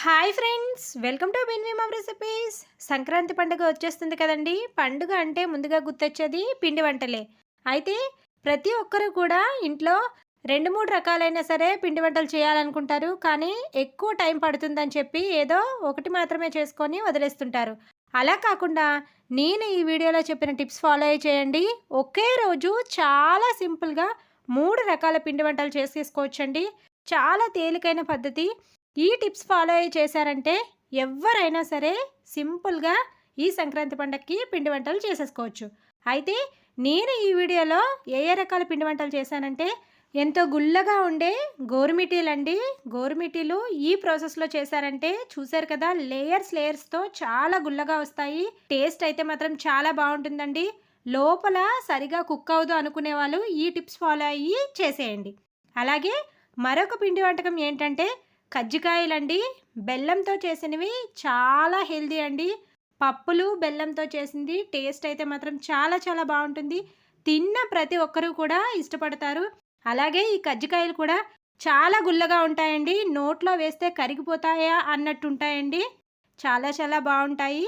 Hi friends, welcome to Binvi mom recipes. Sankranti పండుగ వచ్చేస్తుంది కదండి. పండుగ అంటే ముందుగా గుర్తొచ్చేది పిండి వంటలే. అయితే ప్రతి ఒక్కరు కూడా ఇంట్లో 2-3 రకాలైనా సరే పిండి వంటలు చేయాలనుకుంటారు. కానీ ఎక్కువ టైం పడుతుందని చెప్పి ఏదో ఒకటి మాత్రమే చేసుకొని వదిలేస్తుంటారు. అలా కాకుండా నేను ఈ వీడియోలో చెప్పిన టిప్స్ ఫాలో అయ్యి చేయండి. ఒకే రోజు చాలా సింపుల్గా 3 రకాల పిండి వంటలు చేసేసుకోవచ్చండి. చాలా తేలికైన పద్ధతి. ఈ టిప్స్ ఫాలో అయ్యి చేశారంటే ఎవ్వరైనా సరే సింపుల్గా ఈ సంక్రాంతి పండగకి పిండి వంటలు చేసేసుకోవచ్చు. అయితే నేను ఈ వీడియోలో ఏ ఏ రకాల పిండి వంటలు చేశానంటే ఎంతో గుల్లగా ఉండే గోరుమిటీలండి. గోరుమిటీలు ఈ ప్రాసెస్లో చేశారంటే చూసారు కదా, లేయర్స్తో చాలా గుల్లగా వస్తాయి. టేస్ట్ అయితే మాత్రం చాలా బాగుంటుందండి. లోపల సరిగా కుక్ అవ్వదు అనుకునే వాళ్ళు ఈ టిప్స్ ఫాలో అయ్యి చేసేయండి. అలాగే మరొక పిండి వంటకం ఏంటంటే కజ్జికాయలండి. బెల్లంతో చేసినవి చాలా హెల్దీ అండి. పప్పులు బెల్లంతో చేసింది టేస్ట్ అయితే మాత్రం చాలా చాలా బాగుంటుంది. తిన్న ప్రతి ఒక్కరూ కూడా ఇష్టపడతారు. అలాగే ఈ కజ్జికాయలు కూడా చాలా గుల్లగా ఉంటాయండి. నోట్లో వేస్తే కరిగిపోతాయా అన్నట్టు ఉంటాయండి. చాలా చాలా బాగుంటాయి.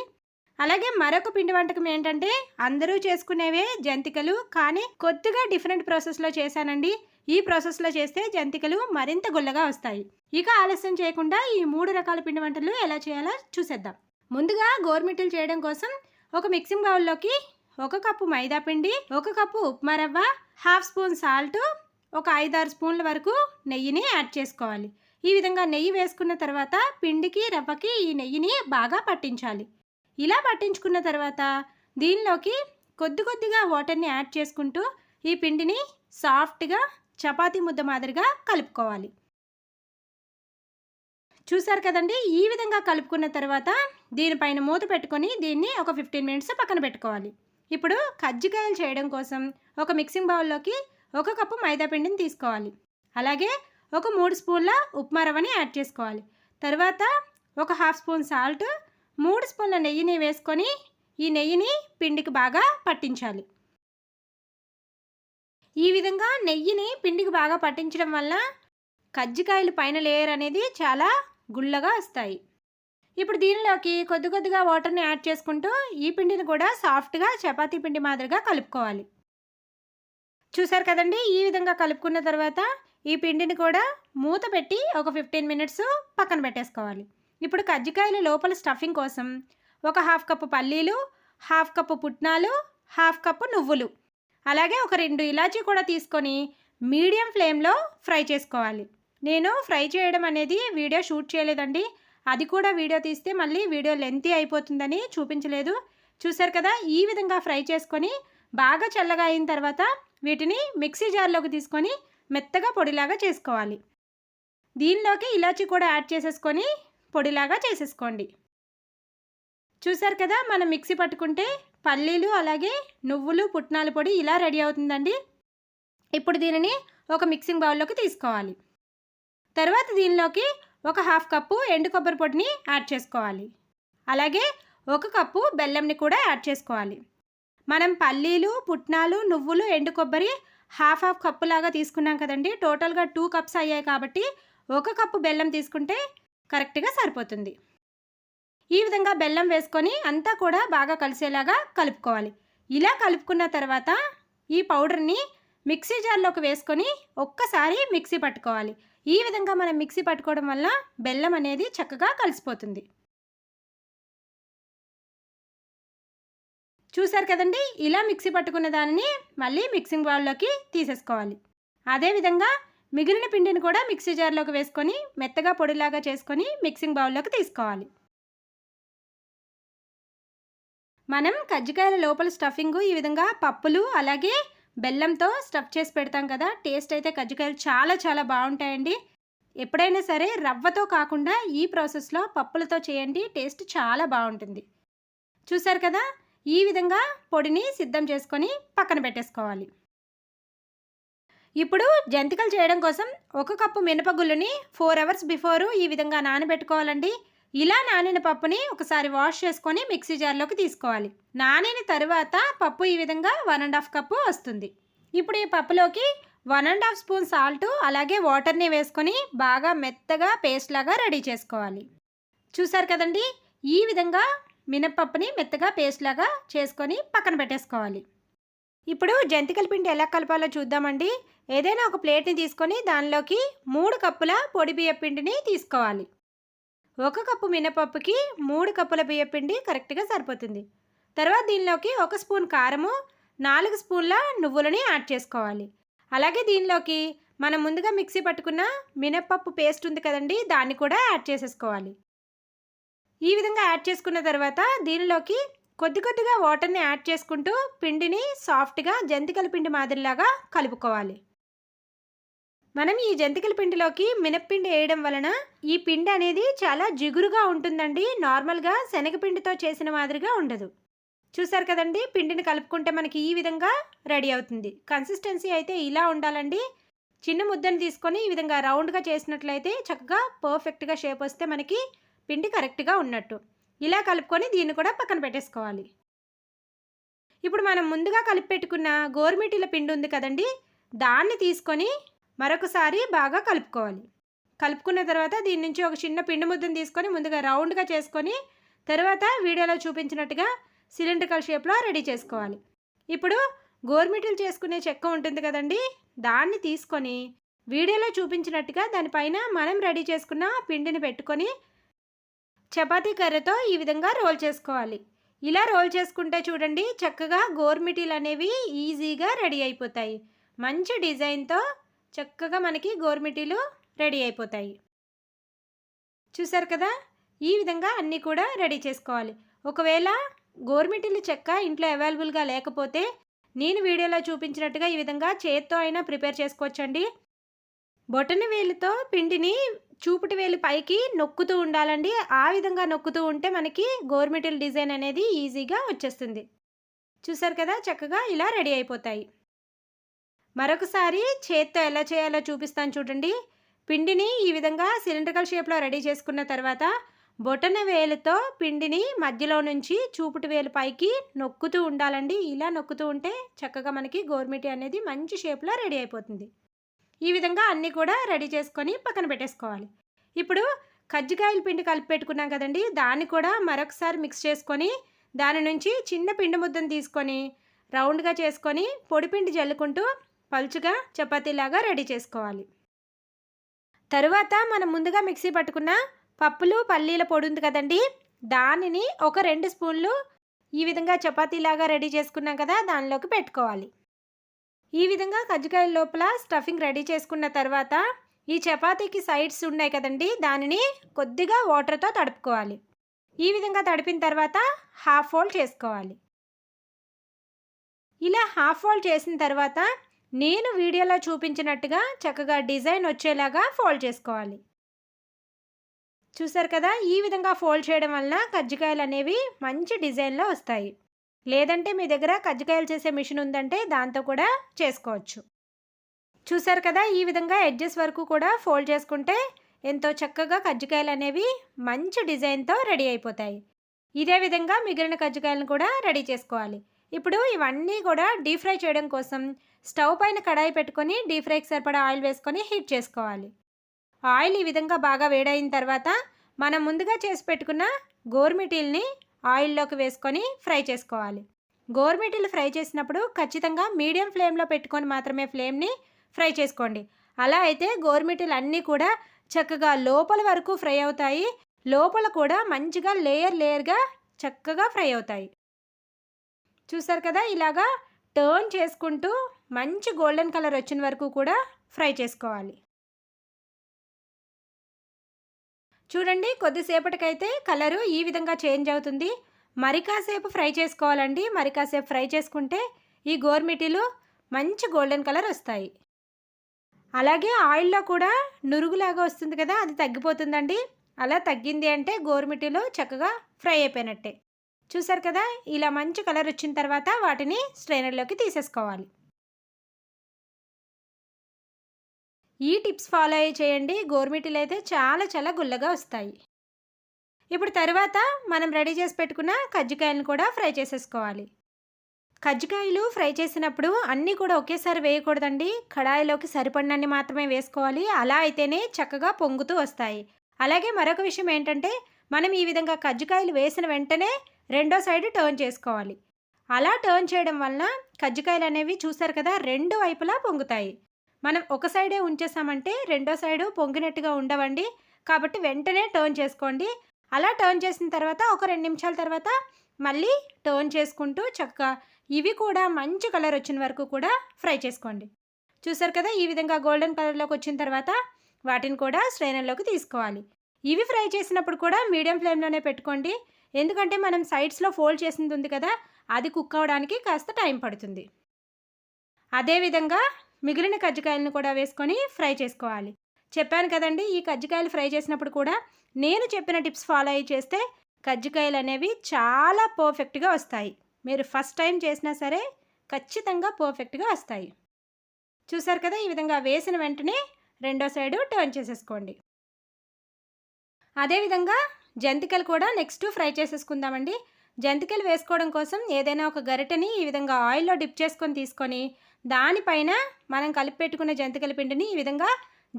అలాగే మరొక పిండి వంటకం ఏంటంటే అందరూ చేసుకునేవే జంతికలు, కానీ కొద్దిగా డిఫరెంట్ ప్రాసెస్లో చేశానండి. ఈ ప్రాసెస్లో చేస్తే జంతికలు మరింత గుల్లగా వస్తాయి. ఇక ఆలస్యం చేయకుండా ఈ 3 రకాల పిండి వంటలు ఎలా చేయాలో చూసేద్దాం. ముందుగా గోరుమిటీలు చేయడం కోసం ఒక మిక్సింగ్ బౌల్లోకి 1 కప్పు మైదా పిండి, 1 కప్పు ఉప్మా రవ్వ, 1/2 స్పూన్ సాల్ట్, ఒక 5-6 స్పూన్ల వరకు నెయ్యిని యాడ్ చేసుకోవాలి. ఈ విధంగా నెయ్యి వేసుకున్న తర్వాత పిండికి రవ్వకి ఈ నెయ్యిని బాగా పట్టించాలి. ఇలా పట్టించుకున్న తర్వాత దీనిలోకి కొద్దిగా వాటర్ని యాడ్ చేసుకుంటూ ఈ పిండిని సాఫ్ట్గా చపాతీ ముద్ద మాదిరిగా కలుపుకోవాలి. చూసారు కదండి, ఈ విధంగా కలుపుకున్న తర్వాత దీనిపైన మూత పెట్టుకొని దీన్ని ఒక 15 మినిట్స్ పక్కన పెట్టుకోవాలి. ఇప్పుడు కజ్జికాయలు చేయడం కోసం ఒక మిక్సింగ్ బౌల్లోకి 1 కప్పు మైదా పిండిని తీసుకోవాలి. అలాగే ఒక 3 స్పూన్ల ఉప్మా రవ్వని యాడ్ చేసుకోవాలి. తర్వాత ఒక 1/2 స్పూన్ సాల్ట్, 3 స్పూన్ల నెయ్యిని వేసుకొని ఈ నెయ్యిని పిండికి బాగా పట్టించాలి. ఈ విధంగా నెయ్యిని పిండికి బాగా పట్టించడం వల్ల కజ్జికాయలు పైన లేయర్ అనేది చాలా గుల్లగా వస్తాయి. ఇప్పుడు దీనిలోకి కొద్దిగా వాటర్ని యాడ్ చేసుకుంటూ ఈ పిండిని కూడా సాఫ్ట్గా చపాతీ పిండి మాదిరిగా కలుపుకోవాలి. చూసారు కదండి, ఈ విధంగా కలుపుకున్న తర్వాత ఈ పిండిని కూడా మూత పెట్టి ఒక 15 మినిట్స్ పక్కన పెట్టేసుకోవాలి. ఇప్పుడు కజ్జికాయల లోపల స్టఫింగ్ కోసం ఒక 1/2 కప్పు పల్లీలు, 1/2 కప్పు పుట్నాలు, 1/2 కప్పు నువ్వులు, అలాగే ఒక 2 ఇలాచీ కూడా తీసుకొని మీడియం ఫ్లేమ్లో ఫ్రై చేసుకోవాలి. నేను ఫ్రై చేయడం అనేది వీడియో షూట్ చేయలేదండి. అది కూడా వీడియో తీస్తే మళ్ళీ వీడియో లెంతీ అయిపోతుందని చూపించలేదు. చూసారు కదా, ఈ విధంగా ఫ్రై చేసుకొని బాగా చల్లగా అయిన తర్వాత వీటిని మిక్సీ జార్లోకి తీసుకొని మెత్తగా పొడిలాగా చేసుకోవాలి. దీనిలోకి ఇలాచీ కూడా యాడ్ చేసేసుకొని పొడిలాగా చేసేసుకోండి. చూసారు కదా, మనం మిక్సీ పట్టుకుంటే పల్లీలు అలాగే నువ్వులు పుట్నాల పొడి ఇలా రెడీ అవుతుందండి. ఇప్పుడు దీనిని ఒక మిక్సింగ్ బౌల్లోకి తీసుకోవాలి. తర్వాత దీనిలోకి ఒక 1/2 కప్పు ఎండు కొబ్బరి పొడిని యాడ్ చేసుకోవాలి. అలాగే 1 కప్పు బెల్లంని కూడా యాడ్ చేసుకోవాలి. మనం పల్లీలు, పుట్నాలు, నువ్వులు, ఎండు కొబ్బరి హాఫ్ కప్పు లాగా తీసుకున్నాం కదండి. టోటల్గా 2 కప్స్ అయ్యాయి కాబట్టి 1 కప్పు బెల్లం తీసుకుంటే కరెక్ట్గా సరిపోతుంది. ఈ విధంగా బెల్లం వేసుకొని అంతా కూడా బాగా కలిసేలాగా కలుపుకోవాలి. ఇలా కలుపుకున్న తర్వాత ఈ పౌడర్ని మిక్సీ జార్లోకి వేసుకొని ఒక్కసారి మిక్సీ పట్టుకోవాలి. ఈ విధంగా మనం మిక్సీ పట్టుకోవడం వల్ల బెల్లం అనేది చక్కగా కలిసిపోతుంది. చూసారు కదండి, ఇలా మిక్సీ పట్టుకున్న దానిని మళ్ళీ మిక్సింగ్ బౌల్లోకి తీసేసుకోవాలి. అదేవిధంగా మిగిలిన పిండిని కూడా మిక్సీ జార్లోకి వేసుకొని మెత్తగా పొడిలాగా చేసుకొని మిక్సింగ్ బౌల్లోకి తీసుకోవాలి. మనం కజ్జికాయల లోపల స్టఫింగు ఈ విధంగా పప్పులు అలాగే బెల్లంతో స్టఫ్ చేసి పెడతాం కదా. టేస్ట్ అయితే కజ్జికాయలు చాలా చాలా బాగుంటాయండి. ఎప్పుడైనా సరే రవ్వతో కాకుండా ఈ ప్రాసెస్లో పప్పులతో చేయండి, టేస్ట్ చాలా బాగుంటుంది. చూసారు కదా, ఈ విధంగా పొడిని సిద్ధం చేసుకొని పక్కన పెట్టేసుకోవాలి. ఇప్పుడు జంతికలు చేయడం కోసం 1 కప్పు మినపగుళ్ళని 4 అవర్స్ బిఫోరు ఈ విధంగా నానబెట్టుకోవాలండి. ఇలా నానిన పప్పుని ఒకసారి వాష్ చేసుకొని మిక్సీ జార్లోకి తీసుకోవాలి. నానిన తర్వాత పప్పు ఈ విధంగా 1.5 కప్పు వస్తుంది. ఇప్పుడు ఈ పప్పులోకి 1.5 స్పూన్ సాల్ట్ అలాగే వాటర్ని వేసుకొని బాగా మెత్తగా పేస్ట్ లాగా రెడీ చేసుకోవాలి. చూసారు కదండీ! ఈ విధంగా మినపప్పుని మెత్తగా పేస్ట్ లాగా చేసుకొని పక్కన పెట్టేసుకోవాలి. ఇప్పుడు జంతికల పిండి ఎలా కలపాలో చూద్దామండి. ఏదైనా ఒక ప్లేట్‌ని తీసుకొని దానిలోకి 3 కప్పుల పొడి బియ్యపు పిండిని తీసుకోవాలి. 1 కప్పు మినపప్పుకి 3 కప్పుల బియ్యపు పిండి కరెక్ట్‌గా సరిపోతుంది. తర్వాత దీనిలోకి 1 స్పూన్ కారము, 4 స్పూన్ల నువ్వులని యాడ్ చేసుకోవాలి. అలాగే దీనిలోకి మనం ముందుగా మిక్సీ పట్టుకున్న మినపప్పు పేస్ట్ ఉంది కదండీ! దాన్ని కూడా యాడ్ చేసేసుకోవాలి. ఈ విధంగా యాడ్ చేసుకున్న తర్వాత దీనిలోకి కొద్దిగా వాటర్‌ని యాడ్ చేసుకుంటూ పిండిని సాఫ్ట్‌గా జంతికల పిండి మాదిరిలాగా కలుపుకోవాలి. మనం ఈ జంతికల పిండిలోకి మినప్పిండి వేయడం వలన ఈ పిండి అనేది చాలా జిగురుగా ఉంటుందండి. నార్మల్‌గా శనగపిండితో చేసిన మాదిరిగా ఉండదు. చూసారు కదండీ! పిండిని కలుపుకుంటే మనకి ఈ విధంగా రెడీ అవుతుంది. కన్సిస్టెన్సీ అయితే ఇలా ఉండాలండి. చిన్న ముద్దను తీసుకొని ఈ విధంగా రౌండ్‌గా చేసినట్లయితే చక్కగా పర్ఫెక్ట్‌గా షేప్ వస్తే మనకి పిండి కరెక్ట్‌గా ఉన్నట్టు. ఇలా కలుపుకొని దీన్ని కూడా పక్కన పెట్టేసుకోవాలి. ఇప్పుడు మనం ముందుగా కలిపి పెట్టుకున్న గోరుమిటీల పిండి ఉంది కదండీ! దాన్ని తీసుకొని మరొకసారి బాగా కలుపుకోవాలి. కలుపుకున్న తర్వాత దీని నుంచి ఒక చిన్న పిండి ముద్దను తీసుకొని ముందుగా రౌండ్‌గా చేసుకొని తర్వాత వీడియోలో చూపించినట్టుగా సిలిండ్రికల్ షేప్‌లో రెడీ చేసుకోవాలి. ఇప్పుడు గోరుమిటీలు చేసుకునే చెక్క ఉంటుంది కదండీ! దాన్ని తీసుకొని వీడియోలో చూపించినట్టుగా దానిపైన మనం రెడీ చేసుకున్న పిండిని పెట్టుకొని చపాతీ కర్రతో ఈ విధంగా రోల్ చేసుకోవాలి. ఇలా రోల్ చేసుకుంటే చూడండి చక్కగా గోరుమిటీలు అనేవి ఈజీగా రెడీ అయిపోతాయి. మంచి డిజైన్‌తో చక్కగా మనకి గోరుమిటీలు రెడీ అయిపోతాయి. చూసారు కదా! ఈ విధంగా అన్నీ కూడా రెడీ చేసుకోవాలి. ఒకవేళ గోరుమిటీలు చెక్క ఇంట్లో అవైలబుల్‌గా లేకపోతే నేను వీడియోలో చూపించినట్టుగా ఈ విధంగా చేత్తో అయినా ప్రిపేర్ చేసుకోవచ్చండి. బొటన వేలుతో పిండిని చూపుటి వేలు పైకి నొక్కుతూ ఉండాలండి. ఆ విధంగా నొక్కుతూ ఉంటే మనకి గోరుమిటీల డిజైన్ అనేది ఈజీగా వచ్చేస్తుంది. చూసారు కదా! చక్కగా ఇలా రెడీ అయిపోతాయి. మరొకసారి చేత్తో ఎలా చేయాలో చూపిస్తాను చూడండి. పిండిని ఈ విధంగా సిలిండ్రికల్ షేప్‌లో రెడీ చేసుకున్న తర్వాత బొటన వేలుతో పిండిని మధ్యలో నుంచి చూపుటి వేలు పైకి నొక్కుతూ ఉండాలండి. ఇలా నొక్కుతూ ఉంటే చక్కగా మనకి గోరుమిటీ అనేది మంచి షేప్‌లో రెడీ అయిపోతుంది. ఈ విధంగా అన్నీ కూడా రెడీ చేసుకొని పక్కన పెట్టేసుకోవాలి. ఇప్పుడు కజ్జికాయల పిండి కలిపి పెట్టుకున్నాం కదండీ! దాన్ని కూడా మరొకసారి మిక్స్ చేసుకొని దాని నుంచి చిన్న పిండి ముద్దను తీసుకొని రౌండ్‌గా చేసుకొని పొడిపిండి జల్లుకుంటూ పలుచగా చపాతీలాగా రెడీ చేసుకోవాలి. తరువాత మనం ముందుగా మిక్సీ పట్టుకున్న పప్పులు, పల్లీల పొడి ఉంది కదండీ! దానిని ఒక 2 స్పూన్లు ఈ విధంగా చపాతీలాగా రెడీ చేసుకున్నాం కదా! దానిలోకి పెట్టుకోవాలి. ఈ విధంగా కజ్జికాయల లోపల స్టఫింగ్ రెడీ చేసుకున్న తర్వాత ఈ చపాతీకి సైడ్స్ ఉన్నాయి కదండీ! దానిని కొద్దిగా వాటర్‌తో తడుపుకోవాలి. ఈ విధంగా తడిపిన తర్వాత హాఫ్ ఫోల్డ్ చేసుకోవాలి. ఇలా హాఫ్ ఫోల్డ్ చేసిన తర్వాత నేను వీడియోలో చూపించినట్టుగా చక్కగా డిజైన్ వచ్చేలాగా ఫోల్డ్ చేసుకోవాలి. చూసారు కదా! ఈ విధంగా ఫోల్డ్ చేయడం వలన కజ్జికాయలు అనేవి మంచి డిజైన్‌లో వస్తాయి. లేదంటే మీ దగ్గర కజ్జికాయలు చేసే మిషన్ ఉందంటే దాంతో కూడా చేసుకోవచ్చు. చూసారు కదా! ఈ విధంగా ఎడ్జెస్ వరకు కూడా ఫోల్డ్ చేసుకుంటే ఎంతో చక్కగా కజ్జికాయలు అనేవి మంచి డిజైన్‌తో రెడీ అయిపోతాయి. ఇదే విధంగా మిగిలిన కజ్జికాయలను కూడా రెడీ చేసుకోవాలి. ఇప్పుడు ఇవన్నీ కూడా డీప్ ఫ్రై చేయడం కోసం స్టవ్ పైన కడాయి పెట్టుకొని డీప్ ఫ్రైకి సరిపడా ఆయిల్ వేసుకొని హీట్ చేసుకోవాలి. ఆయిల్ ఈ విధంగా బాగా వేడైన తర్వాత మనం ముందుగా చేసి పెట్టుకున్న గోరుమిటీల్ని ఆయిల్లోకి వేసుకొని ఫ్రై చేసుకోవాలి. గోరుమిటీలు ఫ్రై చేసినప్పుడు ఖచ్చితంగా మీడియం ఫ్లేమ్‌లో పెట్టుకొని మాత్రమే ఫ్లేమ్‌ని ఫ్రై చేసుకోండి. అలా అయితే గోరుమిటీలు అన్నీ కూడా చక్కగా లోపల వరకు ఫ్రై అవుతాయి. లోపల కూడా మంచిగా లేయర్‌గా చక్కగా ఫ్రై అవుతాయి. చూసారు కదా! ఇలాగా టర్న్ చేసుకుంటూ మంచి గోల్డెన్ కలర్ వచ్చిన వరకు కూడా ఫ్రై చేసుకోవాలి. చూడండి కొద్దిసేపటికైతే కలరు ఈ విధంగా చేంజ్ అవుతుంది. మరి కాసేపు ఫ్రై చేసుకోవాలండి. మరి కాసేపు ఫ్రై చేసుకుంటే ఈ గోరుమిటీలు మంచి గోల్డెన్ కలర్ వస్తాయి. అలాగే ఆయిల్‌లో కూడా నురుగులాగా వస్తుంది కదా! అది తగ్గిపోతుందండి. అలా తగ్గింది అంటే గోరుమిటీలు చక్కగా ఫ్రై అయిపోయినట్టే. చూసారు కదా! ఇలా మంచి కలర్ వచ్చిన తర్వాత వాటిని స్ట్రైనర్‌లోకి తీసేసుకోవాలి. ఈ టిప్స్ ఫాలో అయ్యి చేయండి. గోరుమిటీలు అయితే చాలా గుల్లగా వస్తాయి. ఇప్పుడు తర్వాత మనం రెడీ చేసి పెట్టుకున్న కజ్జికాయలను కూడా ఫ్రై చేసేసుకోవాలి. కజ్జికాయలు ఫ్రై చేసినప్పుడు అన్నీ కూడా ఒకేసారి వేయకూడదండి. కడాయిలోకి సరిపడినన్ని మాత్రమే వేసుకోవాలి. అలా అయితేనే చక్కగా పొంగుతూ వస్తాయి. అలాగే మరొక విషయం ఏంటంటే మనం ఈ విధంగా కజ్జికాయలు వేసిన వెంటనే రెండో సైడ్ టర్న్ చేసుకోవాలి. అలా టర్న్ చేయడం వలన కజ్జికాయలు అనేవి చూసారు కదా, రెండు వైపులా పొంగుతాయి. మనం ఒక సైడే ఉంచేసామంటే రెండో సైడు పొంగినట్టుగా ఉండవండి. కాబట్టి వెంటనే టర్న్ చేసుకోండి. అలా టర్న్ చేసిన తర్వాత ఒక 2 నిమిషాల తర్వాత మళ్ళీ టర్న్ చేసుకుంటూ చక్కగా ఇవి కూడా మంచి కలర్ వచ్చిన వరకు కూడా ఫ్రై చేసుకోండి. చూసారు కదా, ఈ విధంగా గోల్డెన్ కలర్లోకి వచ్చిన తర్వాత వాటిని కూడా స్ట్రైనర్లోకి తీసుకోవాలి. ఇవి ఫ్రై చేసినప్పుడు కూడా మీడియం ఫ్లేమ్లోనే పెట్టుకోండి. ఎందుకంటే మనం సైడ్స్లో ఫోల్డ్ చేసింది ఉంది కదా, అది కుక్ అవ్వడానికి కాస్త టైం పడుతుంది. అదేవిధంగా మిగిలిన కజ్జికాయలను కూడా వేసుకొని ఫ్రై చేసుకోవాలి. చెప్పాను కదండి, ఈ కజ్జికాయలు ఫ్రై చేసినప్పుడు కూడా నేను చెప్పిన టిప్స్ ఫాలో అయ్యి చేస్తే కజ్జికాయలు అనేవి చాలా పర్ఫెక్ట్గా వస్తాయి. మీరు ఫస్ట్ టైం చేసినా సరే ఖచ్చితంగా పర్ఫెక్ట్గా వస్తాయి. చూసారు కదా, ఈ విధంగా వేసిన వెంటనే రెండో సైడు టర్న్ చేసేసుకోండి. అదేవిధంగా జంతికలు కూడా నెక్స్ట్ ఫ్రై చేసేసుకుందామండి. జంతికలు వేసుకోవడం కోసం ఏదైనా ఒక గరిటెని ఈ విధంగా ఆయిల్లో డిప్ చేసుకొని తీసుకొని దానిపైన మనం కలిపి పెట్టుకున్న జంతికల పిండిని ఈ విధంగా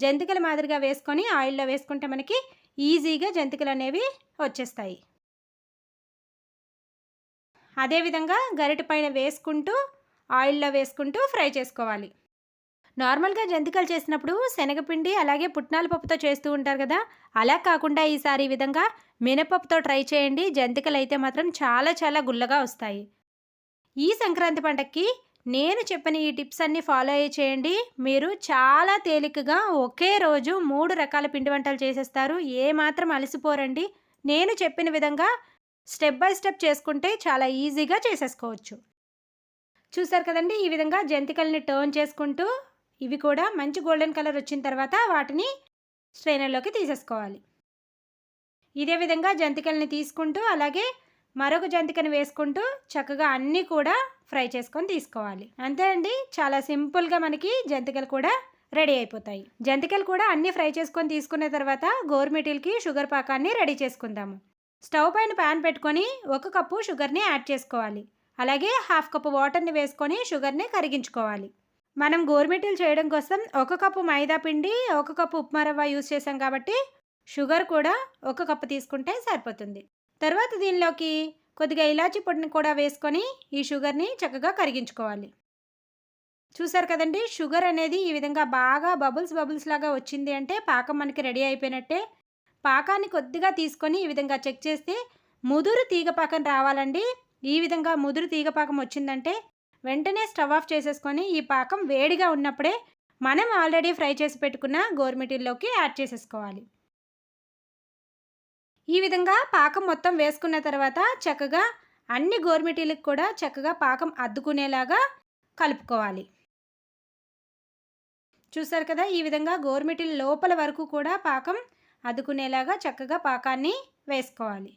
జంతికల మాదిరిగా వేసుకొని ఆయిల్లో వేసుకుంటే మనకి ఈజీగా జంతికలు అనేవి వచ్చేస్తాయి. అదేవిధంగా గరిటె పైన వేసుకుంటూ ఆయిల్లో వేసుకుంటూ ఫ్రై చేసుకోవాలి. నార్మల్గా జంతికలు చేసినప్పుడు శనగపిండి అలాగే పుట్నాల పప్పుతో చేస్తూ ఉంటారు కదా, అలా కాకుండా ఈసారి ఈ విధంగా మినపప్పుతో ట్రై చేయండి. జంతికలు అయితే మాత్రం చాలా చాలా గుల్లగా వస్తాయి. ఈ సంక్రాంతి పండగకి నేను చెప్పిన ఈ టిప్స్ అన్నీ ఫాలో అయ్యి చేయండి. మీరు చాలా తేలికగా ఒకే రోజు 3 రకాల పిండి వంటలు చేసేస్తారు. ఏమాత్రం అలసిపోరండి. నేను చెప్పిన విధంగా స్టెప్ బై స్టెప్ చేసుకుంటే చాలా ఈజీగా చేసేసుకోవచ్చు. చూసారు కదండి, ఈ విధంగా జంతికల్ని టర్న్ చేసుకుంటూ ఇవి కూడా మంచి గోల్డెన్ కలర్ వచ్చిన తర్వాత వాటిని స్ట్రైనర్లోకి తీసేసుకోవాలి. ఇదే విధంగా జంతికల్ని తీసుకుంటూ అలాగే మరొక జంతికని వేసుకుంటూ చక్కగా అన్నీ కూడా ఫ్రై చేసుకొని తీసుకోవాలి. అంతే అండి, చాలా సింపుల్గా మనకి జంతికలు కూడా రెడీ అయిపోతాయి. జంతికలు కూడా అన్నీ ఫ్రై చేసుకొని తీసుకున్న తర్వాత గోరుమిటీలకి షుగర్ పాకాన్ని రెడీ చేసుకుందాము. స్టవ్ పైన ప్యాన్ పెట్టుకొని 1 కప్పు షుగర్ని యాడ్ చేసుకోవాలి. అలాగే 1/2 కప్పు వాటర్ని వేసుకొని షుగర్ని కరిగించుకోవాలి. మనం గోరుమిటీలు చేయడం కోసం 1 కప్పు మైదా పిండి 1 కప్పు ఉప్మా రవ్వ యూజ్ చేసాం కాబట్టి షుగర్ కూడా 1 కప్పు తీసుకుంటే సరిపోతుంది. తర్వాత దీనిలోకి కొద్దిగా ఇలాచీ పొడిని కూడా వేసుకొని ఈ షుగర్ని చక్కగా కరిగించుకోవాలి. చూసారు కదండి, షుగర్ అనేది ఈ విధంగా బాగా బబుల్స్ లాగా వచ్చింది అంటే పాకం మనకి రెడీ అయిపోయినట్టే. పాకాన్ని కొద్దిగా తీసుకొని ఈ విధంగా చెక్ చేస్తే ముదురు తీగ పాకం రావాలండి. ఈ విధంగా ముదురు తీగ పాకం వచ్చిందంటే వెంటనే స్టవ్ ఆఫ్ చేసేసుకొని ఈ పాకం వేడిగా ఉన్నప్పుడే మనం ఆల్రెడీ ఫ్రై చేసి పెట్టుకున్న గోరుమిటీల్లోకి యాడ్ చేసేసుకోవాలి. ఈ విధంగా పాకం మొత్తం వేసుకున్న తర్వాత చక్కగా అన్ని గోరుమిటీలకు కూడా చక్కగా పాకం అద్దుకునేలాగా కలుపుకోవాలి. చూసారు కదా, ఈ విధంగా గోరుమిటీల లోపల వరకు కూడా పాకం అద్దుకునేలాగా చక్కగా పాకాన్ని వేసుకోవాలి.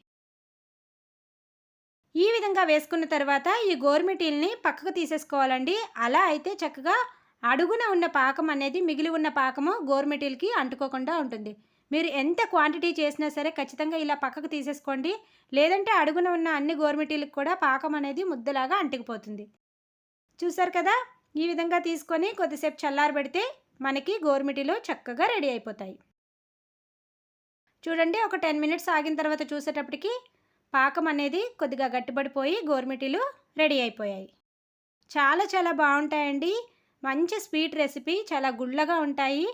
ఈ విధంగా వేసుకున్న తర్వాత ఈ గోరుమిటీల్ని పక్కకు తీసేసుకోవాలండి. అలా అయితే చక్కగా అడుగున ఉన్న పాకం అనేది మిగిలి ఉన్న పాకము గోరుమిటీలకి అంటుకోకుండా ఉంటుంది. మీరు ఎంత క్వాంటిటీ చేసినా సరే ఖచ్చితంగా ఇలా పక్కకు తీసేసుకోండి. లేదంటే అడుగున ఉన్న అన్ని గోరుమిటీలకు కూడా పాకం అనేది ముద్దలాగా అంటుకుపోతుంది. చూసారు కదా, ఈ విధంగా తీసుకొని కొద్దిసేపు చల్లారబెడితే మనకి గోరుమిటీలు చక్కగా రెడీ అయిపోతాయి. చూడండి, ఒక 10 మినిట్స్ ఆగిన తర్వాత చూసేటప్పటికి పాకం అనేది కొద్దిగా గట్టిపడిపోయి గోరుమిటీలు రెడీ అయిపోయాయి. చాలా చాలా బాగుంటాయండి. మంచి స్వీట్ రెసిపీ, చాలా గుల్లగా ఉంటాయి.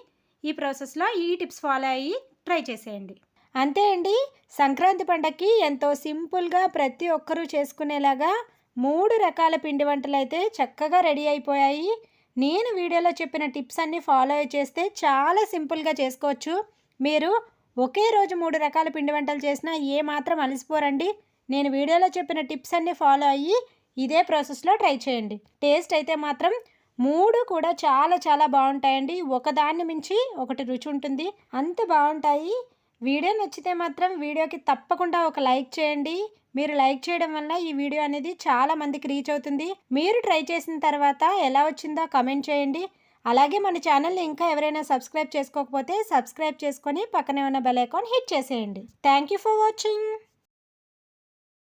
ఈ ప్రాసెస్లో ఈ టిప్స్ ఫాలో అయ్యి ట్రై చేసేయండి. అంతే అండి, సంక్రాంతి పండగకి ఎంతో సింపుల్గా ప్రతి ఒక్కరూ చేసుకునేలాగా 3 రకాల పిండి వంటలు అయితే చక్కగా రెడీ అయిపోయాయి. నేను వీడియోలో చెప్పిన టిప్స్ అన్నీ ఫాలో అయ్యి చేస్తే చాలా సింపుల్గా చేసుకోవచ్చు. మీరు ఒకే రోజు 3 రకాల పిండి వంటలు చేసినా ఏమాత్రం అలసిపోరండి. నేను వీడియోలో చెప్పిన టిప్స్ అన్నీ ఫాలో అయ్యి ఇదే ప్రాసెస్లో ట్రై చేయండి. టేస్ట్ అయితే మాత్రం 3 కూడా చాలా చాలా బాగుంటాయండి. ఒకదాన్ని మించి ఒకటి రుచి ఉంటుంది, అంత బాగుంటాయి. వీడియో నచ్చితే మాత్రం వీడియోకి తప్పకుండా ఒక లైక్ చేయండి. మీరు లైక్ చేయడం వల్ల ఈ వీడియో అనేది చాలా మందికి రీచ్ అవుతుంది. మీరు ట్రై చేసిన తర్వాత ఎలా వచ్చిందో కమెంట్ చేయండి. అలాగే మన ఛానల్ని ఇంకా ఎవరైనా సబ్స్క్రైబ్ చేసుకోకపోతే సబ్స్క్రైబ్ చేసుకొని పక్కనే ఉన్న బెల్ ఐకాన్ హిట్ చేసేయండి. Thank you for watching.